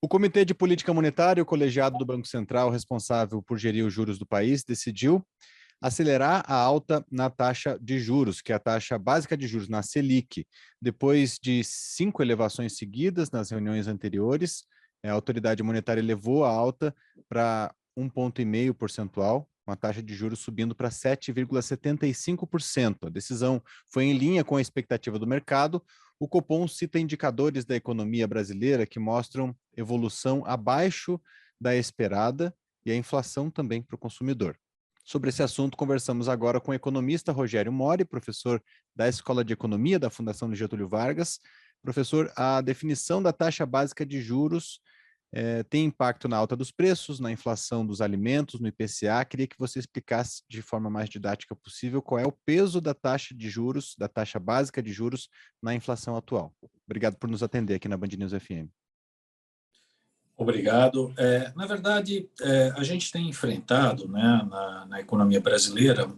O Comitê de Política Monetária, o colegiado do Banco Central responsável por gerir os juros do país, decidiu acelerar a alta na taxa de juros, que é a taxa básica de juros, na Selic. Depois de 5 elevações seguidas nas reuniões anteriores, a autoridade monetária elevou a alta para 1,5 ponto percentual, uma taxa de juros subindo para 7,75%. A decisão foi em linha com a expectativa do mercado. O Copom cita indicadores da economia brasileira que mostram evolução abaixo da esperada e a inflação também para o consumidor. Sobre esse assunto, conversamos agora com o economista Rogério Mori, professor da Escola de Economia da Fundação Getúlio Vargas. Professor, a definição da taxa básica de juros tem impacto na alta dos preços, na inflação dos alimentos, no IPCA. Queria que você explicasse de forma mais didática possível qual é o peso da taxa de juros, da taxa básica de juros na inflação atual. Obrigado por nos atender aqui na Band News FM. Obrigado. Na verdade, a gente tem enfrentado, né, na economia brasileira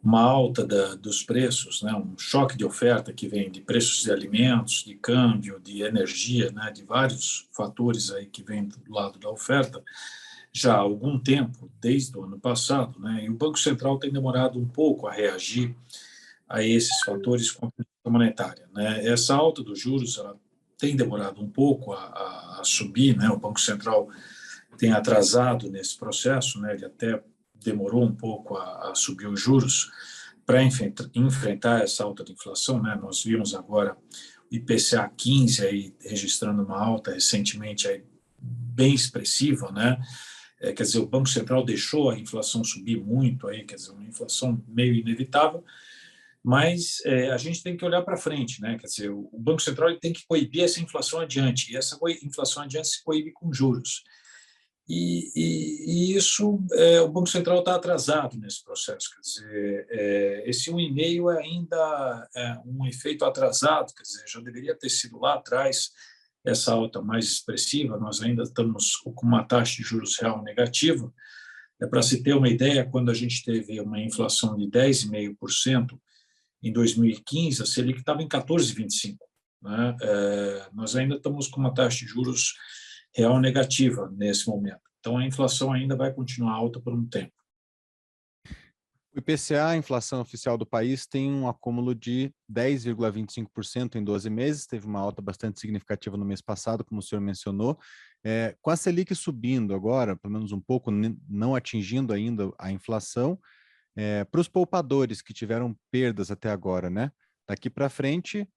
uma alta dos preços, né, um choque de oferta que vem de preços de alimentos, de câmbio, de energia, né, de vários fatores aí que vêm do lado da oferta já há algum tempo, desde o ano passado, né, e o Banco Central tem demorado um pouco a reagir a esses fatores com a política monetária, né. Essa alta dos juros, ela tem demorado um pouco a subir, né? O Banco Central tem atrasado nesse processo, né? Ele até demorou um pouco a subir os juros para enfrentar essa alta de inflação, né? Nós vimos agora o IPCA 15 aí registrando uma alta recentemente aí bem expressiva, né? Quer dizer, o Banco Central deixou a inflação subir muito aí, quer dizer, uma inflação meio inevitável, mas a gente tem que olhar para frente, né? Quer dizer, o Banco Central ele tem que coibir essa inflação adiante, e essa inflação adiante se coíbe com juros. E isso, o Banco Central está atrasado nesse processo, quer dizer, esse 1,5 ainda é um efeito atrasado, quer dizer, já deveria ter sido lá atrás essa alta mais expressiva, nós ainda estamos com uma taxa de juros real negativa. Para se ter uma ideia, quando a gente teve uma inflação de 10,5%, em 2015, a Selic estava em 14,25. Né? Nós ainda estamos com uma taxa de juros real negativa nesse momento. Então, a inflação ainda vai continuar alta por um tempo. O IPCA, a inflação oficial do país, tem um acúmulo de 10,25% em 12 meses, teve uma alta bastante significativa no mês passado, como o senhor mencionou. Com a Selic subindo agora, pelo menos um pouco, não atingindo ainda a inflação, para os poupadores que tiveram perdas até agora, né? Daqui para frente,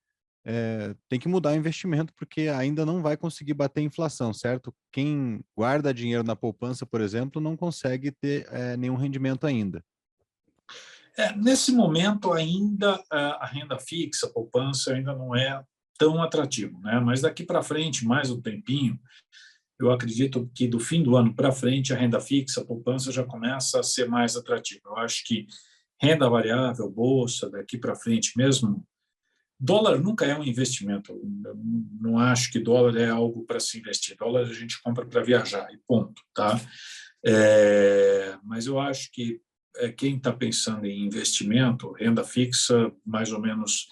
tem que mudar o investimento, porque ainda não vai conseguir bater a inflação, certo? Quem guarda dinheiro na poupança, por exemplo, não consegue ter nenhum rendimento ainda. Nesse momento, ainda a renda fixa, a poupança, ainda não é tão atrativo, né? Mas daqui para frente, mais um tempinho, eu acredito que do fim do ano para frente, a renda fixa, a poupança já começa a ser mais atrativa. Eu acho que renda variável, bolsa, daqui para frente mesmo, dólar nunca é um investimento. Eu não acho que dólar é algo para se investir. Dólar a gente compra para viajar e ponto, tá? Mas eu acho que quem está pensando em investimento, renda fixa, mais ou menos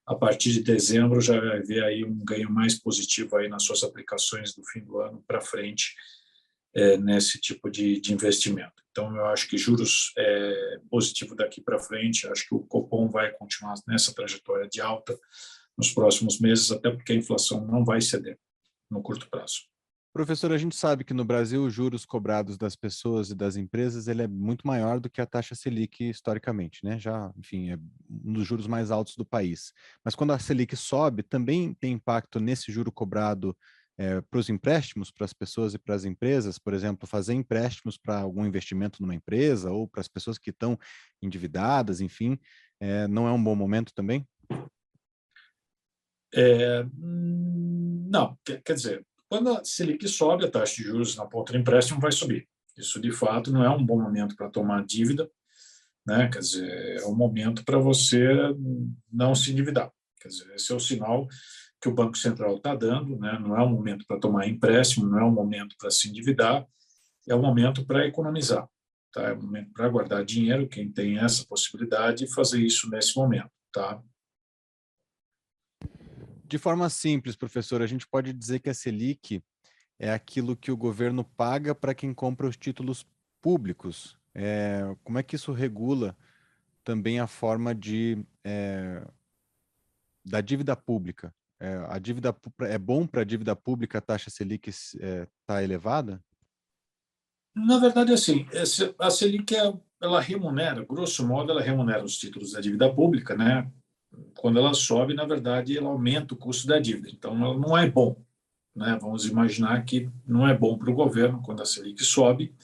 a partir de dezembro já vai ver aí um ganho mais positivo aí nas suas aplicações do fim do ano para frente, nesse tipo de investimento. Então, eu acho que juros positivo daqui para frente, acho que o Copom vai continuar nessa trajetória de alta nos próximos meses, até porque a inflação não vai ceder no curto prazo. Professor, a gente sabe que no Brasil os juros cobrados das pessoas e das empresas ele é muito maior do que a taxa Selic historicamente, né? Já, enfim, é um dos juros mais altos do país. Mas quando a Selic sobe, também tem impacto nesse juro cobrado para os empréstimos, para as pessoas e para as empresas, por exemplo, fazer empréstimos para algum investimento numa empresa ou para as pessoas que estão endividadas, enfim, não é um bom momento também? Não, quer dizer, quando a Selic sobe, a taxa de juros na ponta do empréstimo vai subir. Isso, de fato, não é um bom momento para tomar dívida, né? Quer dizer, é um momento para você não se endividar. Quer dizer, esse é o sinal que o Banco Central está dando, né? Não é um momento para tomar empréstimo, não é um momento para se endividar, é um momento para economizar, tá? É um momento para guardar dinheiro, quem tem essa possibilidade, e fazer isso nesse momento, tá? De forma simples, professor, a gente pode dizer que a Selic é aquilo que o governo paga para quem compra os títulos públicos. Como é que isso regula também a forma da dívida pública? É bom para a dívida pública a taxa Selic estar elevada? Na verdade, assim, a Selic ela remunera, grosso modo, ela remunera os títulos da dívida pública, né? Quando ela sobe, na verdade, ela aumenta o custo da dívida. Então, ela não é bom, né? Vamos imaginar que não é bom para o governo quando a Selic sobe,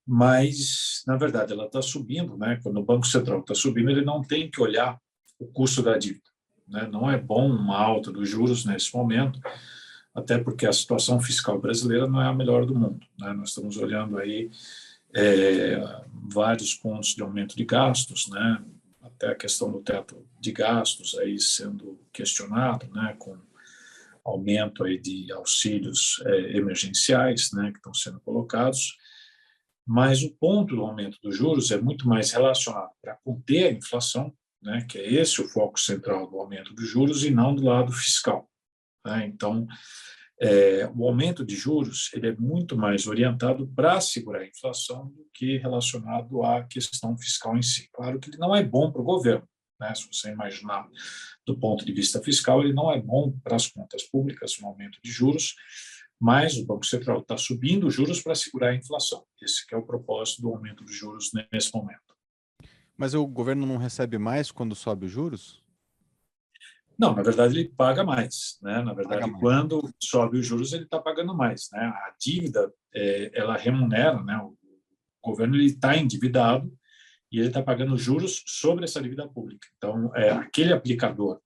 mas, na verdade, ela está subindo, né? Quando o Banco Central está subindo, ele não tem que olhar o custo da dívida, né? Não é bom uma alta dos juros nesse momento, até porque a situação fiscal brasileira não é a melhor do mundo, né? Nós estamos olhando aí é, vários pontos de aumento de gastos, né? Até a questão do teto de gastos aí sendo questionado, né? Com aumento aí de auxílios emergenciais, né? Que estão sendo colocados. Mas o ponto do aumento dos juros é muito mais relacionado para conter a inflação, né? Que é esse o foco central do aumento dos juros e não do lado fiscal, né? Então, o aumento de juros ele é muito mais orientado para segurar a inflação do que relacionado à questão fiscal em si. Claro que ele não é bom para o governo, né? Se você imaginar do ponto de vista fiscal, ele não é bom para as contas públicas, um aumento de juros, mas o Banco Central está subindo os juros para segurar a inflação. Esse que é o propósito do aumento dos juros nesse momento. Mas o governo não recebe mais quando sobe os juros? Não, na verdade ele paga mais, né? Na Paga verdade, mais. quando sobe os juros ele está pagando mais, né? A dívida ela remunera, né? O governo ele está endividado e ele está pagando juros sobre essa dívida pública. Então, aquele aplicador,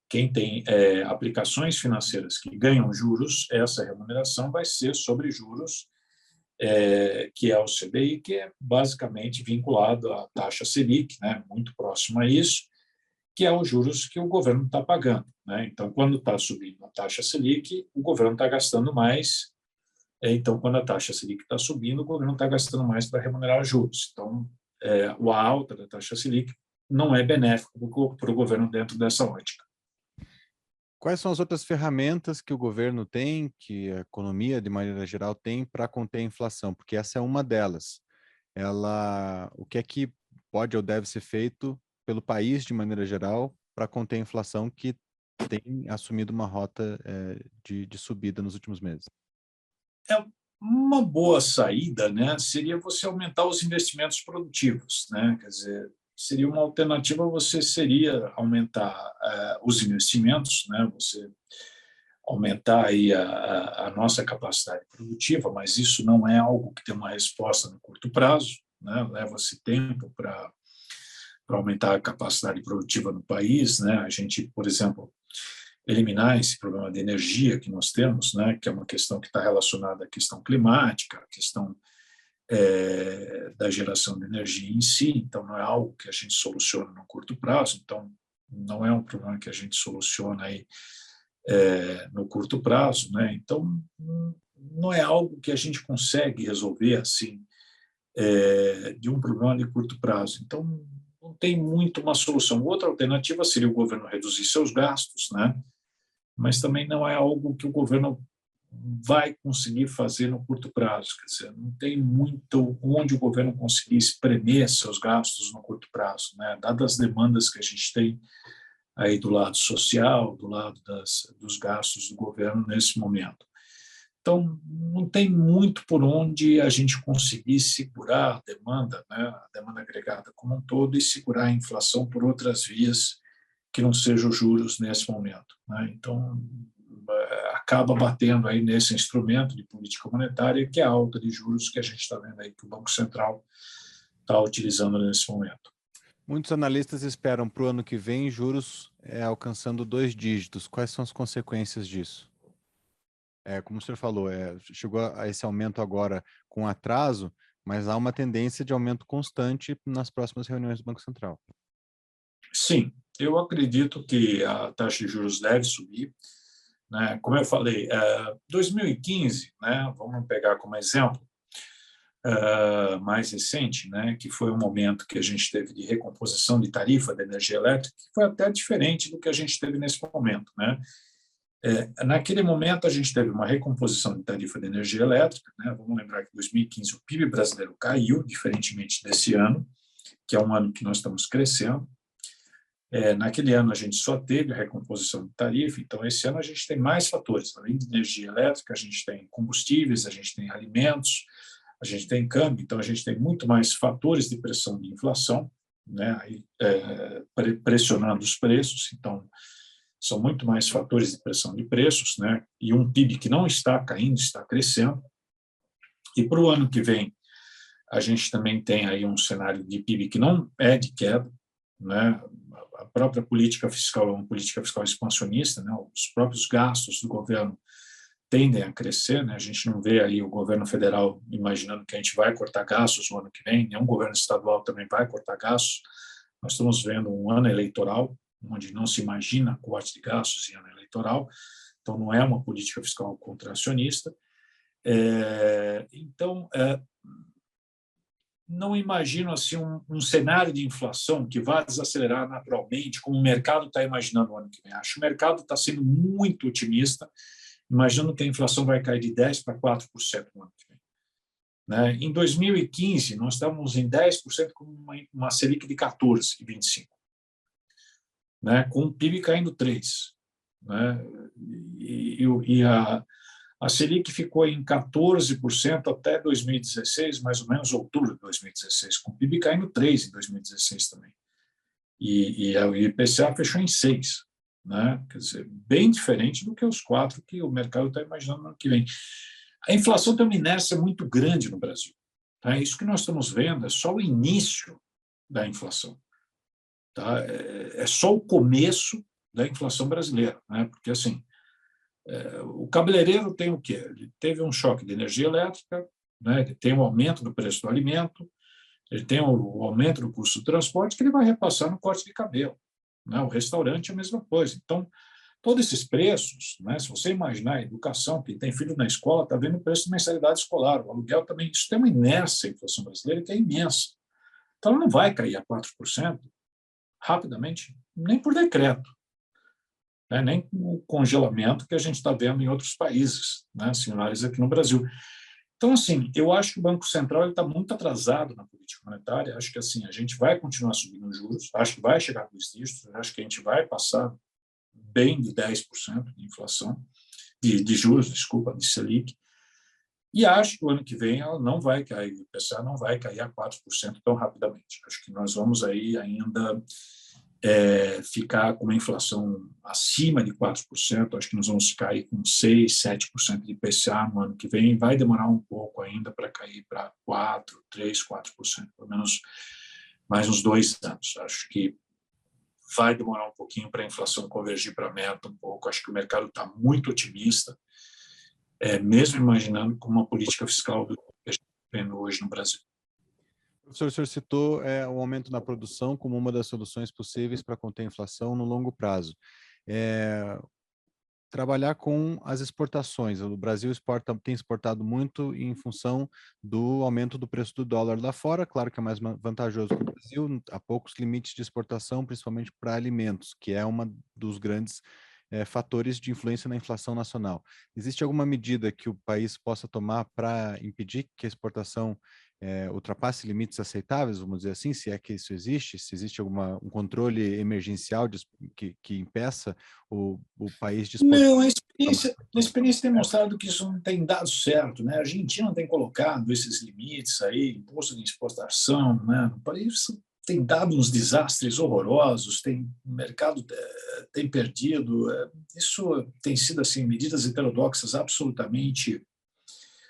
quem tem aplicações financeiras que ganham juros, essa remuneração vai ser sobre juros que é o CDI, que é basicamente vinculado à taxa Selic, né? Muito próximo a isso, que é os juros que o governo está pagando, né? Então, quando está subindo a taxa Selic, o governo está gastando mais. Então, quando a taxa Selic está subindo, o governo está gastando mais para remunerar juros. Então, a alta da taxa Selic não é benéfico para o governo dentro dessa ótica. Quais são as outras ferramentas que o governo tem, que a economia, de maneira geral, tem para conter a inflação? Porque essa é uma delas. O que é que pode ou deve ser feito pelo país, de maneira geral, para conter a inflação que tem assumido uma rota de subida nos últimos meses? É uma boa saída, né? Seria você aumentar os investimentos produtivos, né? Quer dizer, seria uma alternativa. Você seria aumentar os investimentos, né? Você aumentar aí a nossa capacidade produtiva, mas isso não é algo que tem uma resposta no curto prazo, né? Leva-se tempo para aumentar a capacidade produtiva no país, né? A gente, por exemplo, eliminar esse problema de energia que nós temos, né? Que é uma questão que está relacionada à questão climática, à questão da geração de energia em si. Então, não é algo que a gente soluciona no curto prazo. Então, não é um problema que a gente soluciona aí no curto prazo, né? Então, não é algo que a gente consegue resolver assim de um problema de curto prazo. Então, não tem muito uma solução. Outra alternativa seria o governo reduzir seus gastos, né? Mas também não é algo que o governo vai conseguir fazer no curto prazo. Quer dizer, não tem muito onde o governo conseguir espremer seus gastos no curto prazo, né? Dadas as demandas que a gente tem aí do lado social, do lado dos gastos do governo nesse momento. Então, não tem muito por onde a gente conseguir segurar a demanda, né? A demanda agregada como um todo, e segurar a inflação por outras vias que não sejam os juros nesse momento, né? Então, acaba batendo aí nesse instrumento de política monetária, que é a alta de juros que a gente está vendo aí que o Banco Central está utilizando nesse momento. Muitos analistas esperam para o ano que vem juros alcançando 2 dígitos. Quais são as consequências disso? Como o senhor falou, chegou a esse aumento agora com atraso, mas há uma tendência de aumento constante nas próximas reuniões do Banco Central. Sim, eu acredito que a taxa de juros deve subir, né? Como eu falei, 2015, né? Vamos pegar como exemplo mais recente, né? Que foi um momento que a gente teve de recomposição de tarifa da energia elétrica, que foi até diferente do que a gente teve nesse momento, né? Naquele momento, a gente teve uma recomposição de tarifa de energia elétrica, né? Vamos lembrar que em 2015 o PIB brasileiro caiu, diferentemente desse ano, que é um ano que nós estamos crescendo. Naquele ano, a gente só teve a recomposição de tarifa, então, esse ano, a gente tem mais fatores. Além de energia elétrica, a gente tem combustíveis, a gente tem alimentos, a gente tem câmbio, então, a gente tem muito mais fatores de pressão de inflação, né? Pressionando os preços, então, são muito mais fatores de pressão de preços, né? E um PIB que não está caindo, está crescendo. E para o ano que vem, a gente também tem aí um cenário de PIB que não é de queda, né? A própria política fiscal é uma política fiscal expansionista, né? Os próprios gastos do governo tendem a crescer, né? A gente não vê aí o governo federal imaginando que a gente vai cortar gastos no ano que vem, nenhum governo estadual também vai cortar gastos. Nós estamos vendo um ano eleitoral, onde não se imagina corte de gastos em ano eleitoral, então não é uma política fiscal contracionista. Então, não imagino assim um cenário de inflação que vá desacelerar naturalmente, como o mercado está imaginando no ano que vem. Acho que o mercado está sendo muito otimista, imaginando que a inflação vai cair de 10% para 4% no ano que vem. Né? Em 2015, nós estávamos em 10% com uma Selic de 14,25%. Né, com o PIB caindo 3%. Né, e a Selic ficou em 14% até 2016, mais ou menos outubro de 2016, com o PIB caindo 3% em 2016 também. E o IPCA fechou em 6%. Né, quer dizer, bem diferente do que os 4% que o mercado está imaginando no ano que vem. A inflação tem uma inércia muito grande no Brasil. Tá? Isso que nós estamos vendo é só o início da inflação. Tá? É só o começo da inflação brasileira, né? Porque assim, o cabeleireiro tem o quê? Ele teve um choque de energia elétrica, né? Ele tem um aumento do preço do alimento, ele tem o aumento do custo do transporte que ele vai repassar no corte de cabelo, né? O restaurante é a mesma coisa. Então, todos esses preços, né? Se você imaginar a educação, quem tem filho na escola está vendo o preço de mensalidade escolar, o aluguel também, isso tem uma inércia a inflação brasileira que é imensa. Então, ela não vai cair a 4%, rapidamente, nem por decreto, né? Nem com o congelamento que a gente está vendo em outros países, né? Similares aqui no Brasil. Então, assim, eu acho que o Banco Central está muito atrasado na política monetária, acho que assim, a gente vai continuar subindo os juros, acho que vai chegar a 2 dígitos, acho que a gente vai passar bem de 10% de inflação, de juros, desculpa, de Selic, e acho que o ano que vem ela não vai cair, o IPCA não vai cair a 4% tão rapidamente. Acho que nós vamos aí ainda ficar com uma inflação acima de 4%, acho que nós vamos ficar aí com 6%, 7% de IPCA no ano que vem, vai demorar um pouco ainda para cair para 4%, 3%, 4%, pelo menos mais uns 2 anos. Acho que vai demorar um pouquinho para a inflação convergir para a meta um pouco, acho que o mercado está muito otimista, mesmo imaginando com uma política fiscal que a gente está vendo hoje no Brasil. Professor, o senhor citou o aumento na produção como uma das soluções possíveis para conter a inflação no longo prazo. Trabalhar com as exportações. O Brasil tem exportado muito em função do aumento do preço do dólar lá fora. Claro que é mais vantajoso para o Brasil, há poucos limites de exportação, principalmente para alimentos, que é uma dos grandes fatores de influência na inflação nacional. Existe alguma medida que o país possa tomar para impedir que a exportação ultrapasse limites aceitáveis, vamos dizer assim, se é que isso existe, se existe um controle emergencial que impeça o país de exportar? Não, a experiência tem mostrado que isso não tem dado certo, né? A Argentina tem colocado esses limites aí, imposto de exportação, né? O país tem dado uns desastres horrorosos, o mercado tem perdido, isso tem sido assim medidas heterodoxas absolutamente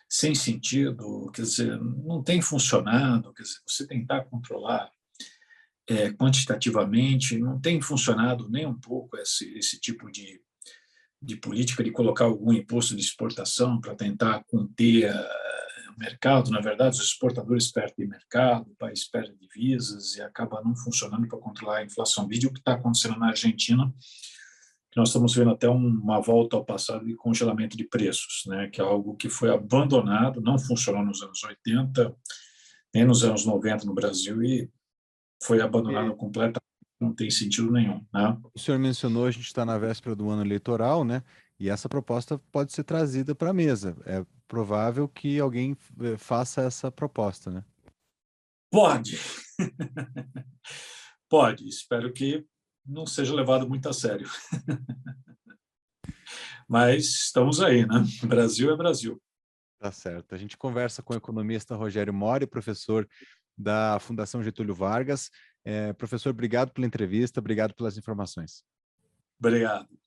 sem sentido, quer dizer, não tem funcionado, quer dizer, você tentar controlar quantitativamente, não tem funcionado nem um pouco esse tipo de política de colocar algum imposto de exportação para tentar conter o mercado. Na verdade, os exportadores perdem mercado, o país perde divisas e acaba não funcionando para controlar a inflação. Vídeo o que está acontecendo na Argentina, que nós estamos vendo até uma volta ao passado de congelamento de preços, né, que é algo que foi abandonado, não funcionou nos anos 80, nem nos anos 90 no Brasil, e foi abandonado completamente, não tem sentido nenhum. Né? O senhor mencionou, a gente está na véspera do ano eleitoral, né? E essa proposta pode ser trazida para a mesa. É provável que alguém faça essa proposta, né? Pode, pode. Espero que não seja levado muito a sério. Mas estamos aí, né? Brasil é Brasil. Tá certo. A gente conversa com o economista Rogério Mori, professor da Fundação Getúlio Vargas. Professor, obrigado pela entrevista, obrigado pelas informações. Obrigado.